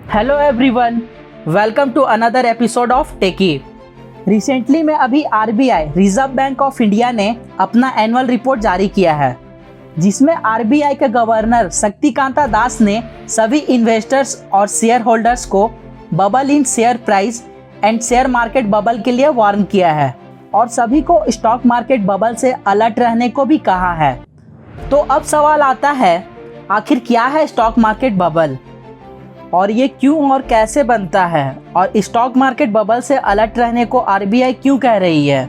Hello everyone, welcome to another episode of techie. Recently में अभी RBI reserve bank of India ने अपना annual report जारी किया है, जिसमें आरबीआई के गवर्नर शक्तिकांता दास ने सभी इन्वेस्टर्स और शेयर होल्डर्स को bubble in share price and share market bubble के लिए वार्न किया है और सभी को स्टॉक मार्केट बबल से अलर्ट रहने को भी कहा है। तो अब सवाल आता है, आखिर क्या है स्टॉक मार्केट बबल और ये क्यों और कैसे बनता है, और स्टॉक मार्केट बबल से अलर्ट रहने को आरबीआई क्यों कह रही है।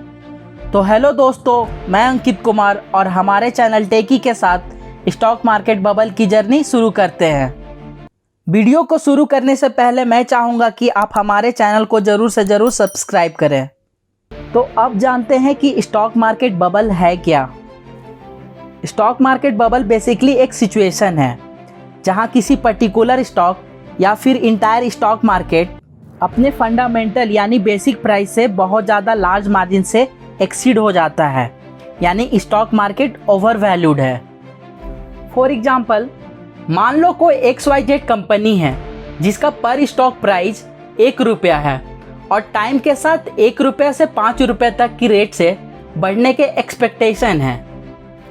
तो हेलो दोस्तों, मैं अंकित कुमार और हमारे चैनल टेकी के साथ स्टॉक मार्केट बबल की जर्नी शुरू करते हैं। वीडियो को शुरू करने से पहले मैं चाहूँगा कि आप हमारे चैनल को ज़रूर से ज़रूर सब्सक्राइब करें। तो अब जानते हैं कि स्टॉक मार्केट बबल है क्या। स्टॉक मार्केट बबल बेसिकली एक सिचुएशन है जहां किसी पर्टिकुलर स्टॉक या फिर इंटायर स्टॉक मार्केट अपने फंडामेंटल यानी बेसिक प्राइस से बहुत ज़्यादा लार्ज मार्जिन से एक्सीड हो जाता है, यानी स्टॉक मार्केट ओवर वैल्यूड है। फॉर एग्जांपल, मान लो कोई XYZ कंपनी है जिसका पर स्टॉक प्राइस 1 रुपया है और टाइम के साथ 1 रुपये से 5 रुपये तक की रेट से बढ़ने के एक्सपेक्टेशन है,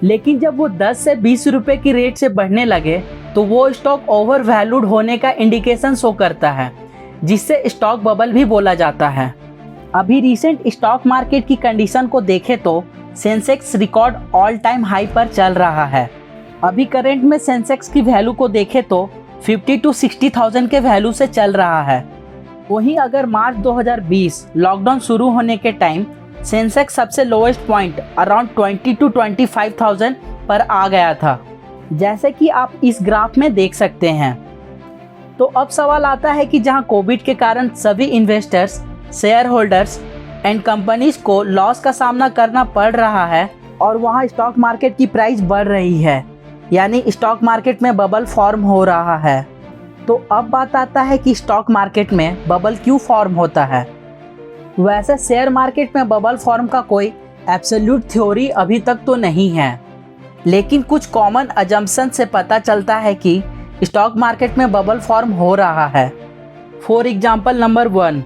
लेकिन जब वो 10 से 20 रुपये की रेट से बढ़ने लगे तो वो स्टॉक ओवर वैल्यूड होने का इंडिकेशन शो करता है, जिससे स्टॉक बबल भी बोला जाता है। अभी रिसेंट स्टॉक मार्केट की कंडीशन को देखें तो Sensex record all time high पर चल रहा है। अभी करंट में सेंसेक्स की वैल्यू को देखें तो 50 to 60,000 के वैल्यू से चल रहा है। वहीं अगर मार्च 2020 लॉकडाउन शुरू होने के टाइम सेंसेक्स सबसे लोएस्ट पॉइंट अराउंड 20 to 25,000 पर आ गया था, जैसे कि आप इस ग्राफ में देख सकते हैं। तो अब सवाल आता है कि जहां कोविड के कारण सभी investors, share holders and companies को लॉस का सामना करना पड़ रहा है और वहां स्टॉक मार्केट की प्राइस बढ़ रही है, यानी स्टॉक मार्केट में बबल फॉर्म हो रहा है। तो अब बात आता है कि स्टॉक मार्केट में बबल क्यों फॉर्म होता है। वैसे शेयर मार्केट में बबल फॉर्म का कोई एब्सोल्यूट थ्योरी अभी तक तो नहीं है, लेकिन कुछ कॉमन अजम्पशन से पता चलता है कि स्टॉक मार्केट में बबल फॉर्म हो रहा है। फॉर एग्जांपल नंबर 1,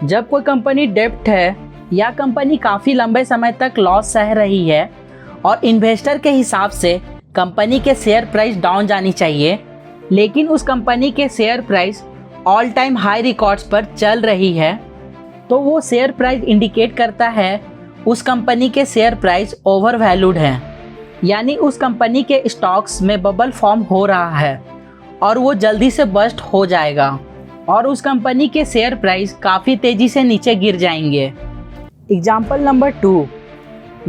जब कोई कंपनी डेब्ट है या कंपनी काफ़ी लंबे समय तक लॉस सह रही है और इन्वेस्टर के हिसाब से कंपनी के शेयर प्राइस डाउन जानी चाहिए, लेकिन उस कंपनी के share price all time high records पर चल रही है, तो वो शेयर प्राइस इंडिकेट करता है उस कंपनी के शेयर प्राइस ओवर वैल्यूड है, यानी उस कंपनी के स्टॉक्स में बबल फॉर्म हो रहा है और वो जल्दी से बस्ट हो जाएगा और उस कंपनी के शेयर प्राइस काफ़ी तेज़ी से नीचे गिर जाएंगे। एग्जाम्पल नंबर 2,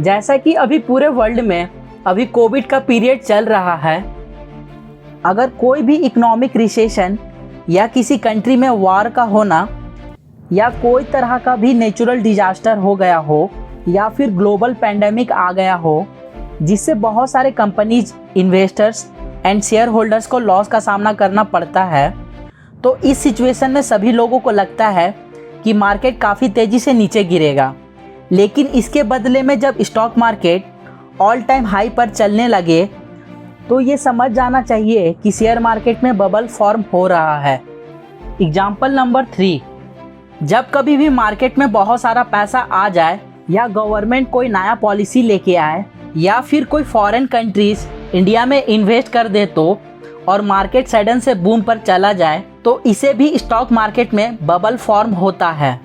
जैसा कि अभी पूरे वर्ल्ड में अभी कोविड का पीरियड चल रहा है, अगर कोई भी इकोनॉमिक रिसेशन या किसी कंट्री में वार का होना या कोई तरह का भी नेचुरल डिजास्टर हो गया हो या फिर ग्लोबल पैंडेमिक आ गया हो, जिससे बहुत सारे companies, investors and share holders को लॉस का सामना करना पड़ता है, तो इस सिचुएशन में सभी लोगों को लगता है कि मार्केट काफ़ी तेज़ी से नीचे गिरेगा। लेकिन इसके बदले में जब stock market all time high पर चलने लगे तो ये समझ जाना चाहिए कि शेयर मार्केट में बबल फॉर्म हो रहा है। एग्जाम्पल नंबर 3, जब कभी भी मार्केट में बहुत सारा पैसा आ जाए या गवर्नमेंट कोई नया पॉलिसी लेके आए या फिर कोई फॉरेन कंट्रीज इंडिया में इन्वेस्ट कर दे तो और मार्केट सडन से बूम पर चला जाए, तो इसे भी स्टॉक मार्केट में बबल फॉर्म होता है।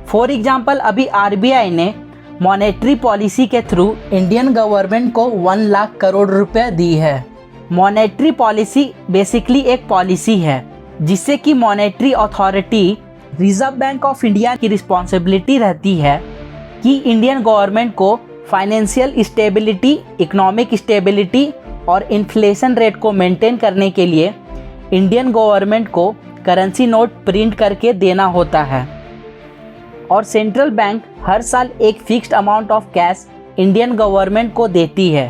फॉर एग्जांपल, अभी आरबीआई ने मॉनेटरी पॉलिसी के थ्रू इंडियन गवर्नमेंट को 1 लाख करोड़ रुपए दी है। मॉनेटरी पॉलिसी बेसिकली एक पॉलिसी है जिससे कि monetary authority reserve bank of India की रिस्पॉन्सिबिलिटी रहती है कि इंडियन गवर्नमेंट को फाइनेंशियल स्टेबिलिटी, इकोनॉमिक स्टेबिलिटी और इन्फ्लेशन रेट को मेंटेन करने के लिए इंडियन गवर्नमेंट को करेंसी नोट प्रिंट करके देना होता है और सेंट्रल बैंक हर साल एक fixed amount of cash Indian government को देती है।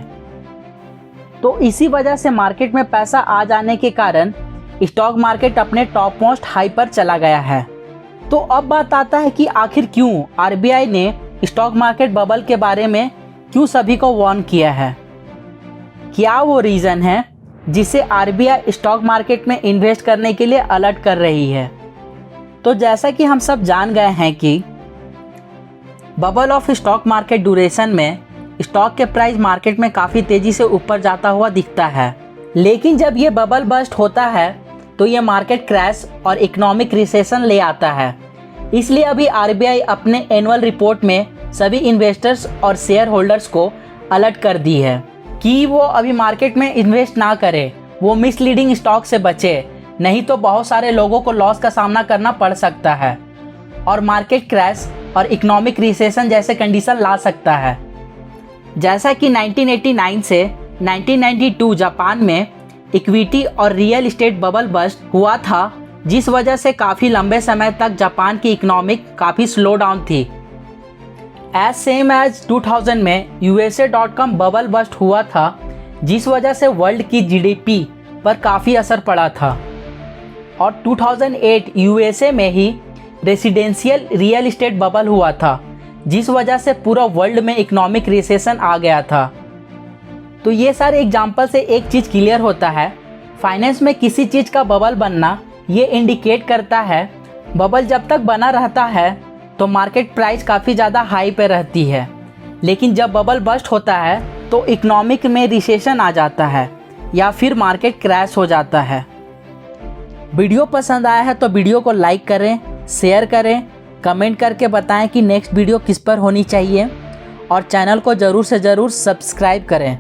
तो इसी वजह से मार्केट में पैसा आ जाने के कारण स्टॉक मार्केट अपने टॉप मोस्ट हाई पर चला गया है। तो अब बात आता है कि आखिर क्यों आरबीआई ने स्टॉक मार्केट बबल के बारे में क्यों सभी को वार्न किया है। क्या वो रीज़न है जिसे आरबीआई स्टॉक मार्केट में इन्वेस्ट करने के लिए अलर्ट कर रही है। तो जैसा कि हम सब जान गए हैं कि bubble of stock market duration में स्टॉक के प्राइस मार्केट में काफ़ी तेज़ी से ऊपर जाता हुआ दिखता है, लेकिन जब ये बबल बस्ट होता है तो ये मार्केट क्रैश और इकोनॉमिक रिसेशन ले आता है। इसलिए अभी आरबीआई अपने एनुअल रिपोर्ट में सभी इन्वेस्टर्स और शेयर होल्डर्स को अलर्ट कर दी है कि वो अभी मार्केट में इन्वेस्ट ना करें, वो मिसलीडिंग स्टॉक से बचे, नहीं तो बहुत सारे लोगों को लॉस का सामना करना पड़ सकता है और मार्केट क्रैश और इकोनॉमिक रिसेशन जैसे कंडीशन ला सकता है। जैसा कि 1989 से 1992 जापान में इक्विटी और रियल इस्टेट बबल बस्ट हुआ था, जिस वजह से काफ़ी लंबे समय तक जापान की इकोनॉमिक काफ़ी स्लो डाउन थी। एज सेम एज 2000 में USA.com बबल बस्ट हुआ था, जिस वजह से वर्ल्ड की GDP पर काफ़ी असर पड़ा था। और 2008 USA में ही रेसिडेंशियल रियल इस्टेट बबल हुआ था, जिस वजह से पूरा वर्ल्ड में इकोनॉमिक रिसेशन आ गया था। तो ये सारे एग्जाम्पल से एक चीज़ क्लियर होता है, फाइनेंस में किसी चीज़ का बबल बनना ये इंडिकेट करता है बबल जब तक बना रहता है तो मार्केट प्राइस काफ़ी ज़्यादा हाई पे रहती है, लेकिन जब बबल बस्ट होता है तो इकोनॉमिक में रिसेशन आ जाता है या फिर मार्केट क्रैश हो जाता है। वीडियो पसंद आया है तो वीडियो को लाइक करें, शेयर करें, कमेंट करके बताएं कि नेक्स्ट वीडियो किस पर होनी चाहिए और चैनल को ज़रूर से ज़रूर सब्सक्राइब करें।